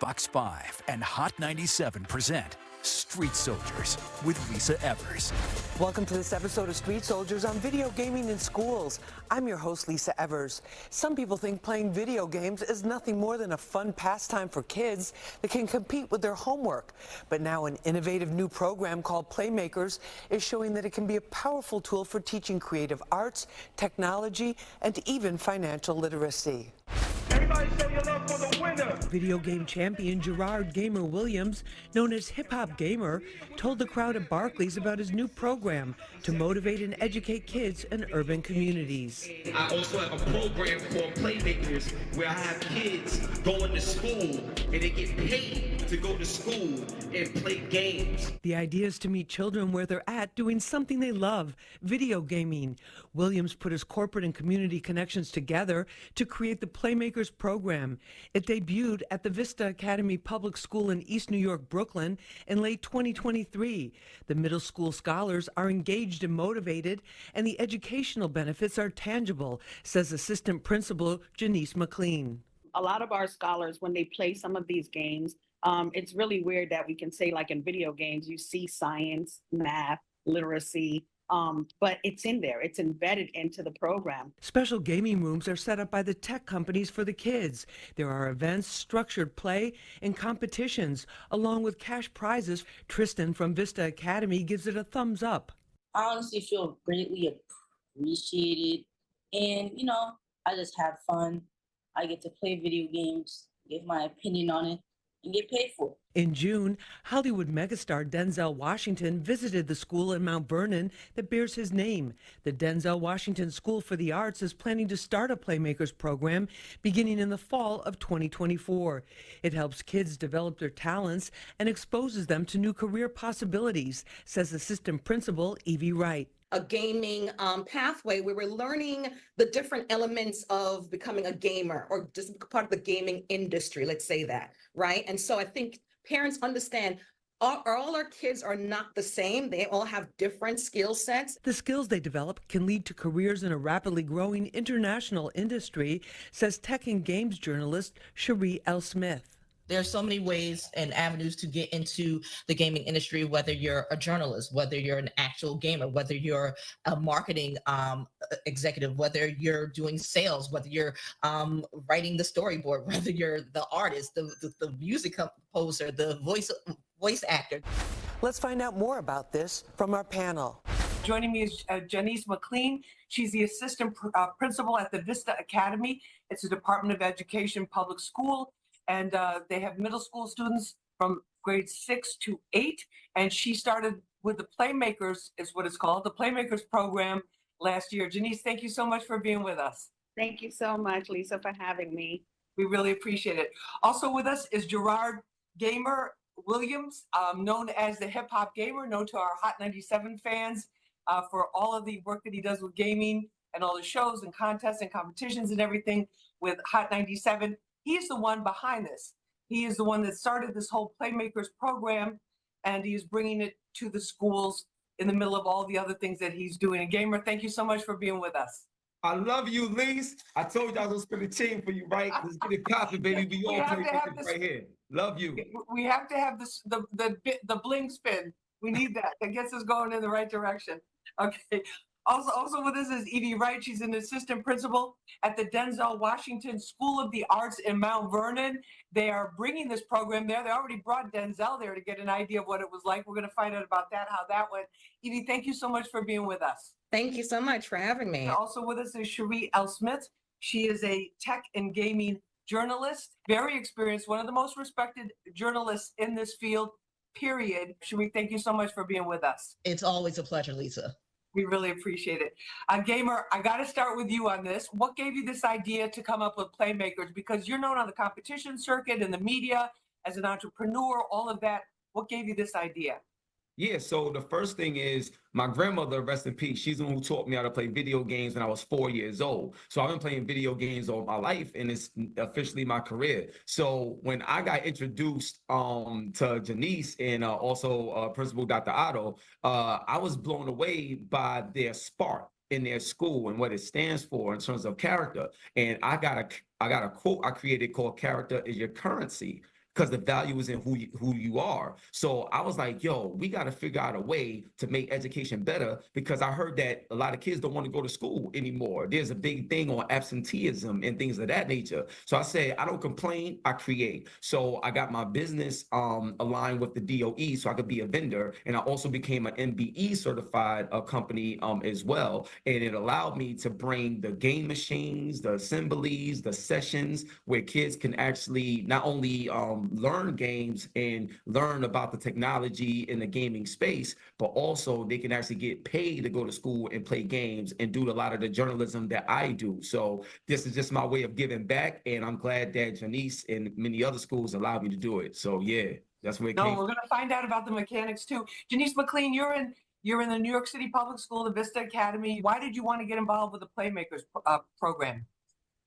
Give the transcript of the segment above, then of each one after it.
Fox 5 and Hot 97 present Street Soldiers with Lisa Evers. Welcome to this episode of Street Soldiers on video gaming in schools. I'm your host, Lisa Evers. Some people think playing video games is nothing more than a fun pastime for kids that can compete with their homework. But now an innovative new program called Playmakers is showing that it can be a powerful tool for teaching creative arts, technology, and even financial literacy. Everybody show your love for the winner. Video game champion Gerard Gamer Williams, known as Hip Hop Gamer, told the crowd at Barclays about his new program to motivate and educate kids in urban communities. I also have a program called Playmakers where I have kids going to school and they get paid to go to school and play games. The idea is to meet children where they're at doing something they love, video gaming. Williams put his corporate and community connections together to create the Playmakers program. It debuted at the Vista Academy Public School in East New York, Brooklyn in late 2023. The middle school scholars are engaged and motivated, and the educational benefits are tangible, says Assistant Principal Janice McLean. A lot of our scholars, when they play some of these games, it's really weird that we can say, like in video games, you see science, math, literacy, but it's in there. It's embedded into the program. Special gaming rooms are set up by the tech companies for the kids. There are events, structured play, and competitions, along with cash prizes. Tristan from Vista Academy gives it a thumbs up. I honestly feel greatly appreciated, and I just had fun. I get to play video games, give my opinion on it, and get paid for it. In June, Hollywood megastar Denzel Washington visited the school in Mount Vernon that bears his name. The Denzel Washington School for the Arts is planning to start a Playmakers program beginning in the fall of 2024. It helps kids develop their talents and exposes them to new career possibilities, says Assistant Principal Evie Wright. A gaming pathway where we're learning the different elements of becoming a gamer or just part of the gaming industry, let's say that, right? And so I think parents understand all our kids are not the same. They all have different skill sets. The skills they develop can lead to careers in a rapidly growing international industry, says tech and games journalist Cherie L. Smith. There's so many ways and avenues to get into the gaming industry, whether you're a journalist, whether you're an actual gamer, whether you're a marketing executive, whether you're doing sales, whether you're writing the storyboard, whether you're the artist, the music composer, the voice actor. Let's find out more about this from our panel. Joining me is Janice McLean. She's the assistant principal at the Vista Academy. It's a Department of Education public school. And they have middle school students from grades 6 to 8. And she started with the Playmakers, is what it's called, the Playmakers program last year. Janice, thank you so much for being with us. Thank you so much, Lisa, for having me. We really appreciate it. Also with us is Gerard Gamer Williams, known as the Hip Hop Gamer, known to our Hot 97 fans for all of the work that he does with gaming and all the shows and contests and competitions and everything with Hot 97. He's the one behind this. He is the one that started this whole Playmakers program, and he is bringing it to the schools in the middle of all the other things that he's doing. And Gamer, thank you so much for being with us. I love you, Lise. I told you I was gonna spend a chain for you, right? Let's get it popping, baby. We all play this right here. Love you. We have to have this the bling spin. We need that. That gets us going in the right direction. Okay. Also with us is Evie Wright. She's an assistant principal at the Denzel Washington School of the Arts in Mount Vernon. They are bringing this program there. They already brought Denzel there to get an idea of what it was like. We're going to find out about that, how that went. Evie, thank you so much for being with us. Thank you so much for having me. And also with us is Cherie L. Smith. She is a tech and gaming journalist, very experienced, one of the most respected journalists in this field, period. Cherie, thank you so much for being with us. It's always a pleasure, Lisa. We really appreciate it. Gamer, I got to start with you on this. What gave you this idea to come up with Playmakers? Because you're known on the competition circuit and the media as an entrepreneur, all of that. What gave you this idea? Yeah, so the first thing is my grandmother, rest in peace, she's the one who taught me how to play video games when I was 4 years old. So I've been playing video games all my life, and it's officially my career. So when I got introduced to Janice and also Principal Dr. Otto, I was blown away by their spark in their school and what it stands for in terms of character. And I got a quote I created called "Character is your currency." because the value is in who you are. So I was like, yo, we got to figure out a way to make education better, because I heard that a lot of kids don't want to go to school anymore. There's a big thing on absenteeism and things of that nature. So I said, I don't complain, I create. So I got my business aligned with the DOE so I could be a vendor. And I also became an MBE certified company as well. And it allowed me to bring the game machines, the assemblies, the sessions where kids can actually not only learn games and learn about the technology in the gaming space, but also they can actually get paid to go to school and play games and do a lot of the journalism that I do. So this is just my way of giving back, and I'm glad that Janice and many other schools allow me to do it. So yeah, that's where it No, came we're going to find out about the mechanics too. Janice McLean, you're in the New York City Public School, the Vista Academy. Why did you want to get involved with the Playmakers program?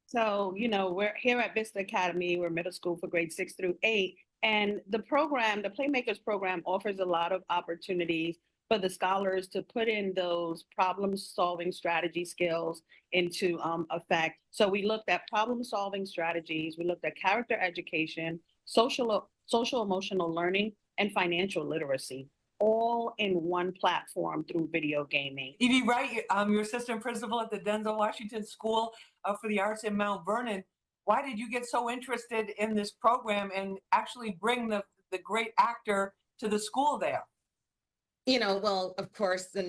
So, we're here at Vista Academy. We're middle school for grades 6 through 8. And the program, the Playmakers program, offers a lot of opportunities for the scholars to put in those problem-solving strategy skills into effect. So we looked at problem-solving strategies, we looked at character education, social emotional learning, and financial literacy, all in one platform through video gaming. Evie Wright, your assistant principal at the Denzel Washington School for the Arts in Mount Vernon. Why did you get so interested in this program and actually bring the great actor to the school there? Well, of course, the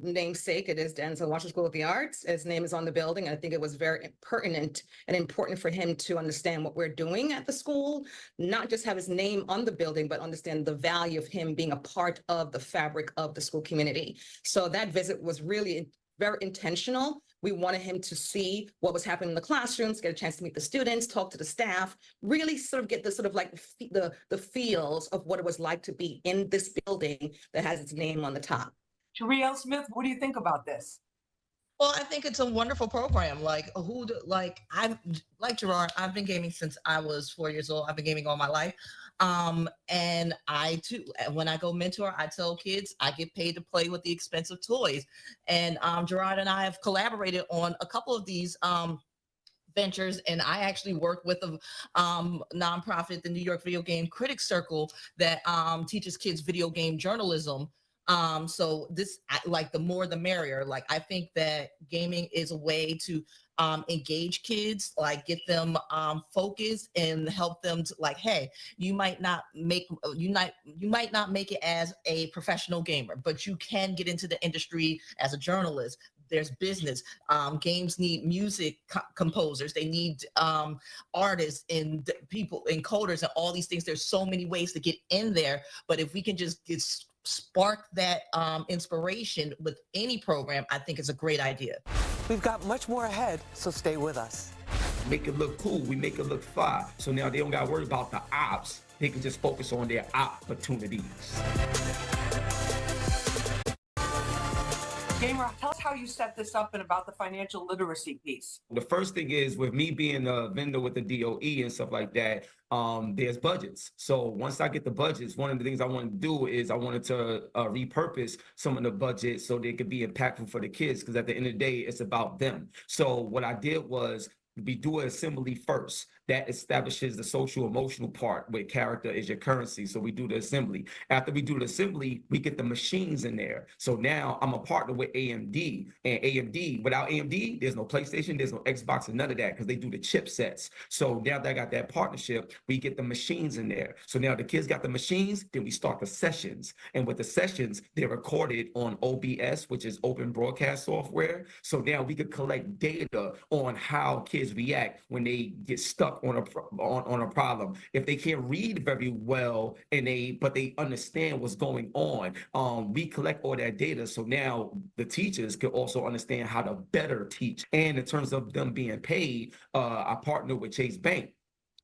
namesake, it is Denzel Washington School of the Arts. His name is on the building. I think it was very pertinent and important for him to understand what we're doing at the school, not just have his name on the building, but understand the value of him being a part of the fabric of the school community. So that visit was really very intentional. We wanted him to see what was happening in the classrooms, get a chance to meet the students, talk to the staff, really sort of get the sort of like the feels of what it was like to be in this building that has its name on the top. Shariel Smith, what do you think about this? Well, I think it's a wonderful program. I'm like Gerard, I've been gaming since I was 4 years old. I've been gaming all my life. And I too, when I go mentor, I tell kids I get paid to play with the expensive toys. And Gerard and I have collaborated on a couple of these ventures, and I actually work with a nonprofit, the New York Video Game Critics Circle, that teaches kids video game journalism. So this, like, the more the merrier. Like, I think that gaming is a way to engage kids, like get them focused and help them to, like, hey, you might not make it as a professional gamer, but you can get into the industry as a journalist. There's business. Games need music composers. They need artists and people, encoders, and all these things. There's so many ways to get in there. But if we can just spark that inspiration with any program, I think it's a great idea. We've got much more ahead, so stay with us. Make it look cool. We make it look fly. So now they don't got to worry about the ops. They can just focus on their opportunities. Gamer, tell us how you set this up and about the financial literacy piece. The first thing is, with me being a vendor with the DOE and stuff like that, there's budgets. So once I get the budgets, one of the things I wanted to do is I wanted to repurpose some of the budget so they could be impactful for the kids, because at the end of the day, it's about them. So what I did was we do an assembly first. That establishes the social emotional part where character is your currency. So we do the assembly. After we do the assembly, we get the machines in there. So now I'm a partner with AMD, and AMD, without AMD, there's no PlayStation, there's no Xbox, and none of that, because they do the chipsets. So now that I got that partnership, we get the machines in there. So now the kids got the machines, then we start the sessions. And with the sessions, they're recorded on OBS, which is open broadcast software. So now we could collect data on how kids react when they get stuck on a problem. If they can't read very well but they understand what's going on, we collect all that data. So now the teachers can also understand how to better teach. And in terms of them being paid, I partner with Chase Bank.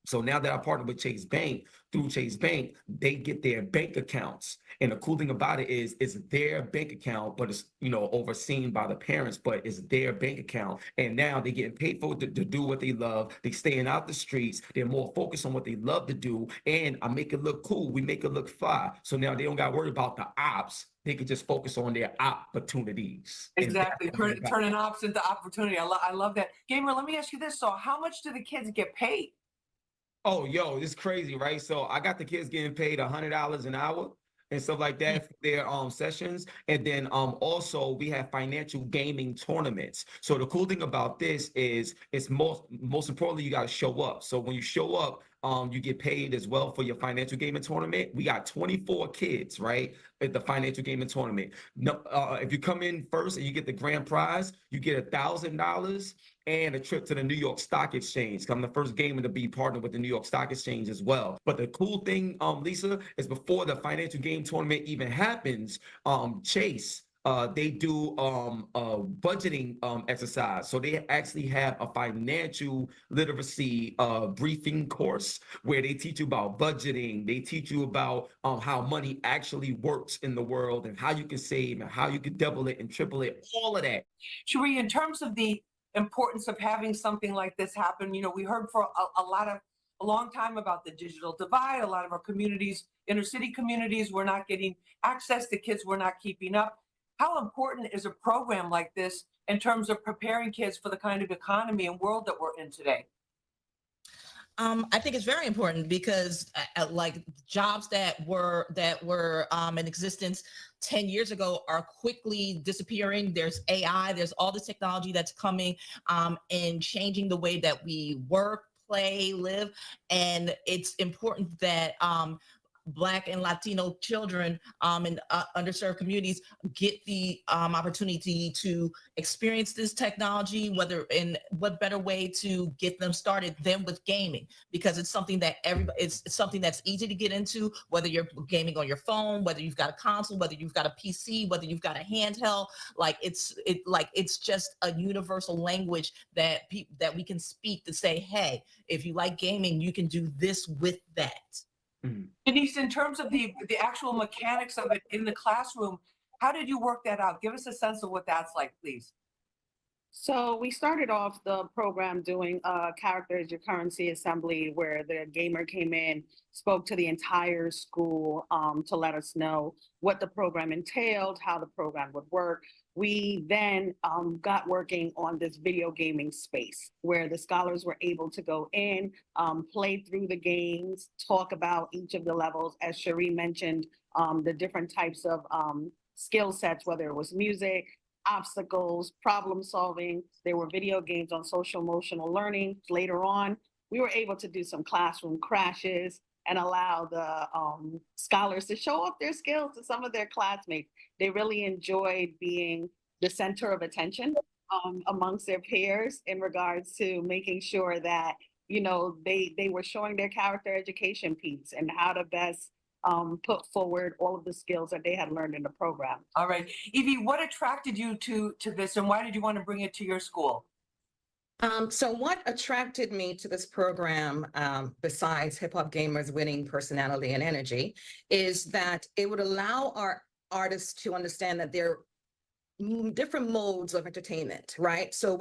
So now that I partner with Chase Bank, through Chase Bank, they get their bank accounts. And the cool thing about it is it's their bank account, but it's, overseen by the parents, but it's their bank account. And now they're getting paid for to do what they love. They staying out the streets. They're more focused on what they love to do. And I make it look cool. We make it look fly. So now they don't got to worry about the ops. They can just focus on their opportunities. Exactly. Turning ops into opportunity. I love that. Gamer, let me ask you this. So how much do the kids get paid? Oh, yo, it's crazy, right? So I got the kids getting paid $100 an hour and stuff like that for their sessions. And then also we have financial gaming tournaments. So the cool thing about this is it's most importantly, you got to show up. So when you show up, you get paid as well for your financial gaming tournament. We got 24 kids, right, at the financial gaming tournament. No, if you come in first and you get the grand prize, you get $1,000 and a trip to the New York Stock Exchange. I'm the first gamer to be partnered with the New York Stock Exchange as well. But the cool thing, Lisa, is before the financial game tournament even happens, Chase, they do a budgeting exercise. So they actually have a financial literacy briefing course where they teach you about budgeting. They teach you about how money actually works in the world and how you can save and how you can double it and triple it, all of that. Cherie, in terms of the importance of having something like this happen, we heard for a long time about the digital divide. A lot of our communities, inner city communities, were not getting access. The kids were not keeping up. How important is a program like this in terms of preparing kids for the kind of economy and world that we're in today? I think it's very important because like jobs that were in existence 10 years ago are quickly disappearing. There's AI, there's all this technology that's coming and changing the way that we work, play, live. And it's important that Black and Latino children in underserved communities get the opportunity to experience this technology, what better way to get them started than with gaming, because it's something that it's something that's easy to get into, whether you're gaming on your phone, whether you've got a console, whether you've got a PC, whether you've got a handheld. It's just a universal language that we can speak to say, hey, if you like gaming, you can do this with that. Denise, in terms of the actual mechanics of it in the classroom, how did you work that out? Give us a sense of what that's like, please. So we started off the program doing a character as your currency assembly, where the gamer came in, spoke to the entire school to let us know what the program entailed, how the program would work. We then got working on this video gaming space where the scholars were able to go in, play through the games, talk about each of the levels, as Cherie mentioned, the different types of skill sets, whether it was music, obstacles, problem solving. There were video games on social emotional learning. Later on, we were able to do some classroom crashes and allow the scholars to show off their skills to some of their classmates. They really enjoyed being the center of attention amongst their peers in regards to making sure that, they were showing their character education piece and how to best put forward all of the skills that they had learned in the program. All right. Evie, what attracted you to this and why did you want to bring it to your school? So what attracted me to this program, besides hip hop gamers winning personality and energy, is that it would allow our artists to understand that there are different modes of entertainment, right? So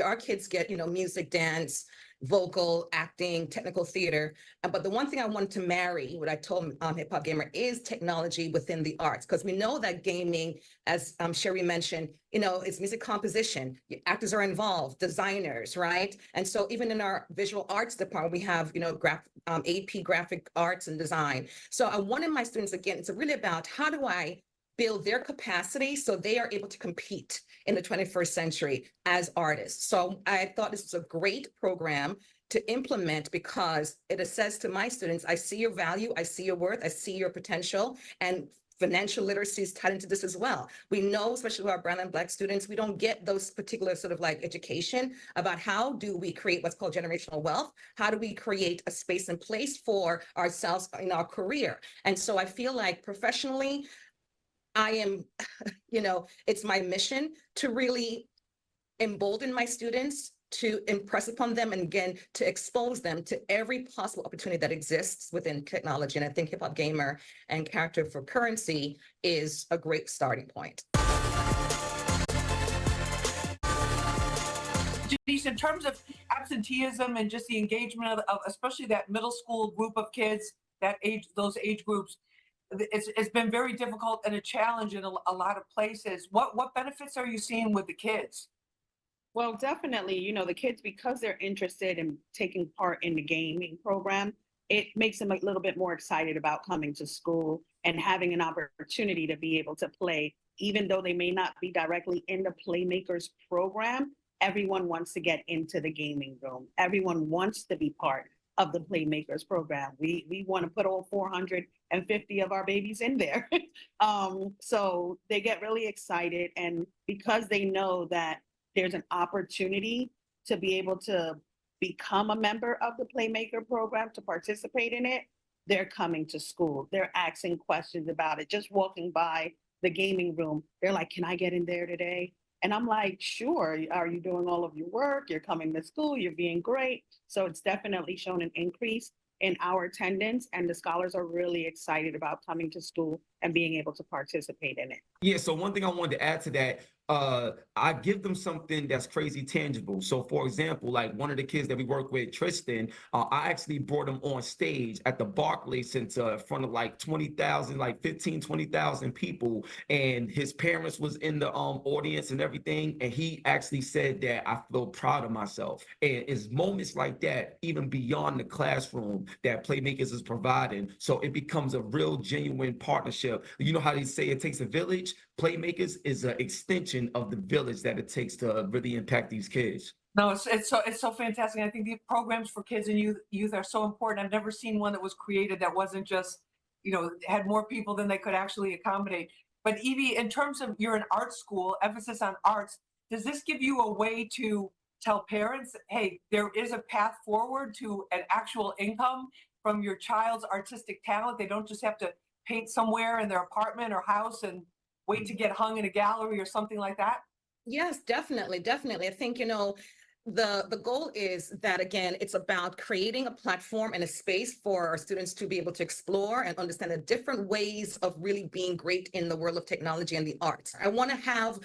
our kids get, music, dance, vocal, acting, technical theater. But the one thing I wanted to marry, what I told Hip Hop Gamer, is technology within the arts, because we know that gaming, as Cherie mentioned, it's music composition. Actors are involved, designers, right? And so even in our visual arts department, we have, AP graphic arts and design. So I wanted my students, again, it's really about how do I build their capacity so they are able to compete in the 21st century as artists. So I thought this was a great program to implement because it says to my students, I see your value, I see your worth, I see your potential, and financial literacy is tied into this as well. We know, especially with our brown and Black students, we don't get those particular sort of like education about how do we create what's called generational wealth? How do we create a space and place for ourselves in our career? And so I feel like professionally, I am, it's my mission to really embolden my students, to impress upon them, and again, to expose them to every possible opportunity that exists within technology. And I think Hip Hop Gamer and Character for Currency is a great starting point. Denise, in terms of absenteeism and just the engagement of especially that middle school group of kids, those age groups, it's been very difficult and a challenge in a lot of places. What benefits are you seeing with the kids? Well, definitely, the kids, because they're interested in taking part in the gaming program, it makes them a little bit more excited about coming to school and having an opportunity to be able to play, even though they may not be directly in the Playmakers program. Everyone wants to get into the gaming room. Everyone wants to be part of the Playmakers program. We want to put all 450 of our babies in there. So they get really excited, and because they know that there's an opportunity to be able to become a member of the Playmaker program, to participate in it, they're coming to school. They're asking questions about it. Just walking by the gaming room, they're like, can I get in there today? And I'm like, sure. Are you doing all of your work? You're coming to school. You're being great. So it's definitely shown an increase in our attendance, and the scholars are really excited about coming to school and being able to participate in it. Yeah, so one thing I wanted to add to that, I give them something that's crazy tangible. So for example, like one of the kids that we work with, Tristan, I actually brought him on stage at the Barclays Center in front of like 20,000, like 15, 20,000 people. And his parents was in the audience and everything. And he actually said that I feel proud of myself. And it's moments like that, even beyond the classroom, that Playmakers is providing. So it becomes a real genuine partnership. You know how they say it takes a village? Playmakers is an extension of the village that it takes to really impact these kids. No, it's so fantastic. I think the programs for kids and youth are so important. I've never seen one that was created that wasn't just, had more people than they could actually accommodate. But Evie, in terms of you're an art school, emphasis on arts, does this give you a way to tell parents, hey, there is a path forward to an actual income from your child's artistic talent? They don't just have to paint somewhere in their apartment or house and wait to get hung in a gallery or something like that? Yes, definitely, definitely. I think, the goal is that, again, it's about creating a platform and a space for our students to be able to explore and understand the different ways of really being great in the world of technology and the arts. I want to have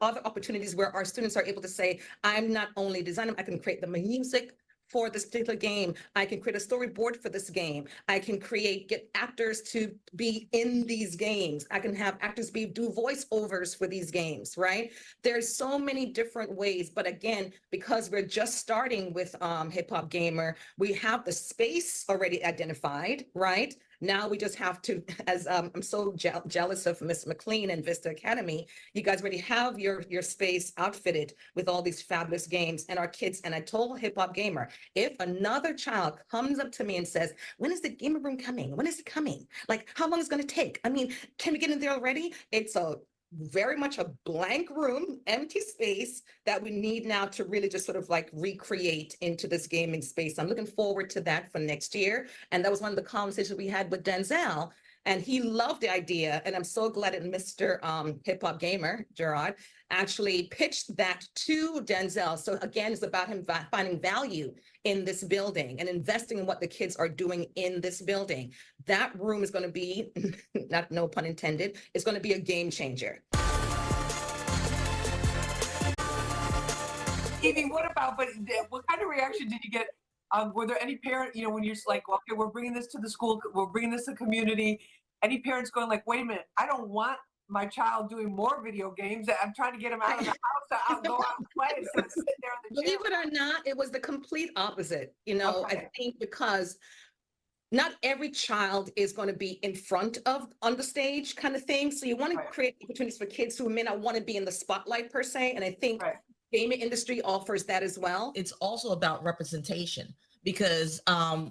other opportunities where our students are able to say, I'm not only designing, I can create the music for this particular game. I can create a storyboard for this game. I can get actors to be in these games. I can have actors do voiceovers for these games, right? There's so many different ways, but again, because we're just starting with Hip Hop Gamer, we have the space already identified, right? Now we just have to, as I'm so jealous of Miss McLean and Vista Academy, you guys already have your space outfitted with all these fabulous games and our kids. And I told Hip Hop Gamer, if another child comes up to me and says, when is the gamer room coming? When is it coming? Like, how long is it going to take? I mean, can we get in there already? It's very much a blank room, empty space that we need now to really just sort of like recreate into this gaming space. I'm looking forward to that for next year. And that was one of the conversations we had with Denzel. And he loved the idea. And I'm so glad that Mr. Hip Hop Gamer, Gerard, actually pitched that to Denzel. So again, it's about him finding value in this building and investing in what the kids are doing in this building. That room is going to be, no pun intended, it's going to be a game changer. Evie, what kind of reaction did you get? Were there any parent, when you're like, okay, we're bringing this to the school, we're bringing this to the community, any parents going like, wait a minute, I don't want my child doing more video games. I'm trying to get him out of the house to go out and play instead of sitting there in the chair. Believe it or not, it was the complete opposite. Okay. I think because not every child is going to be in front on the stage kind of thing. So you want to create opportunities for kids who may not want to be in the spotlight per se. And I think gaming industry offers that as well. It's also about representation, because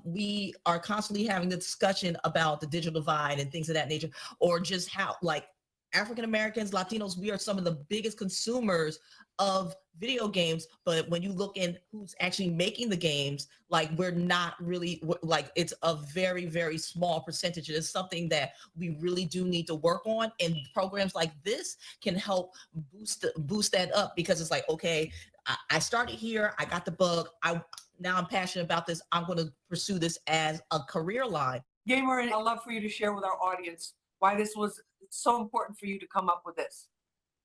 we are constantly having the discussion about the digital divide and things of that nature, or just how, like, African Americans, Latinos, we are some of the biggest consumers of video games. But when you look in who's actually making the games, like, we're not really, like, it's a very, very small percentage. It is something that we really do need to work on. And programs like this can help boost that up, because it's like, okay, I started here, I got the bug, now I'm passionate about this, I'm going to pursue this as a career line. Gamer, I'd love for you to share with our audience why this was so important for you to come up with this.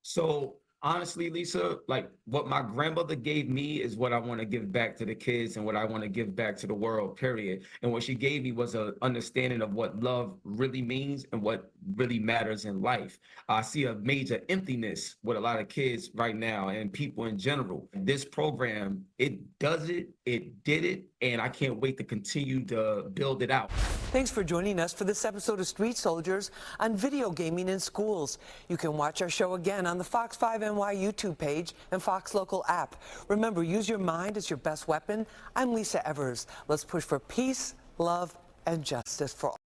So Honestly, Lisa, like what my grandmother gave me is what I want to give back to the kids and what I want to give back to the world, period. And what she gave me was an understanding of what love really means and what really matters in life. I see a major emptiness with a lot of kids right now and people in general. This program, it does it, it did it, and I can't wait to continue to build it out. Thanks for joining us for this episode of Street Soldiers on video gaming in schools. You can watch our show again on the Fox 5 NY YouTube page and Fox Local app. Remember, use your mind as your best weapon. I'm Lisa Evers. Let's push for peace, love, and justice for all.